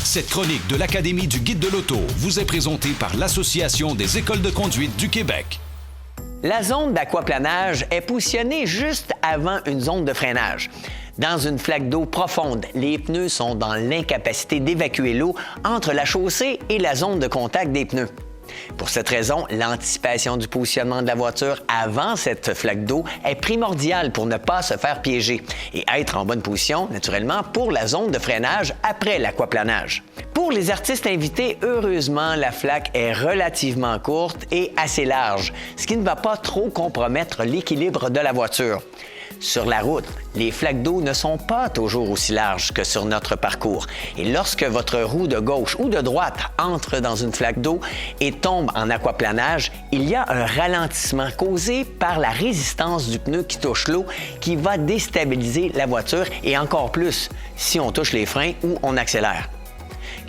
Cette chronique de l'Académie du guide de l'auto vous est présentée par l'Association des écoles de conduite du Québec. La zone d'aquaplanage est positionnée juste avant une zone de freinage. Dans une flaque d'eau profonde, les pneus sont dans l'incapacité d'évacuer l'eau entre la chaussée et la zone de contact des pneus. Pour cette raison, l'anticipation du positionnement de la voiture avant cette flaque d'eau est primordiale pour ne pas se faire piéger et être en bonne position, naturellement, pour la zone de freinage après l'aquaplanage. Pour les artistes invités, heureusement, la flaque est relativement courte et assez large, ce qui ne va pas trop compromettre l'équilibre de la voiture. Sur la route, les flaques d'eau ne sont pas toujours aussi larges que sur notre parcours. Et lorsque votre roue de gauche ou de droite entre dans une flaque d'eau et tombe en aquaplanage, il y a un ralentissement causé par la résistance du pneu qui touche l'eau qui va déstabiliser la voiture et encore plus si on touche les freins ou on accélère.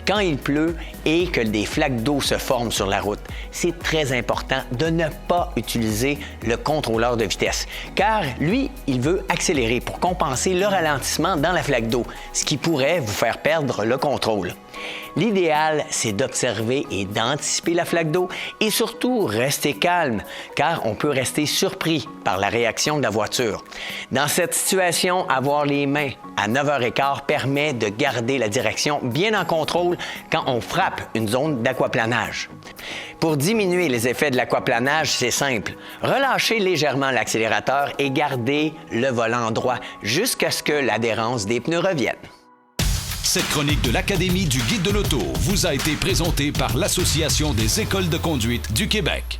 Quand il pleut et que des flaques d'eau se forment sur la route, c'est très important de ne pas utiliser le contrôleur de vitesse, car lui, il veut accélérer pour compenser le ralentissement dans la flaque d'eau, ce qui pourrait vous faire perdre le contrôle. L'idéal, c'est d'observer et d'anticiper la flaque d'eau et surtout rester calme, car on peut rester surpris par la réaction de la voiture. Dans cette situation, avoir les mains à 9h15 permet de garder la direction bien en contrôle quand on frappe une zone d'aquaplanage. Pour diminuer les effets de l'aquaplanage, c'est simple. Relâchez légèrement l'accélérateur et gardez le volant droit jusqu'à ce que l'adhérence des pneus revienne. Cette chronique de l'Académie du guide de l'auto vous a été présentée par l'Association des écoles de conduite du Québec.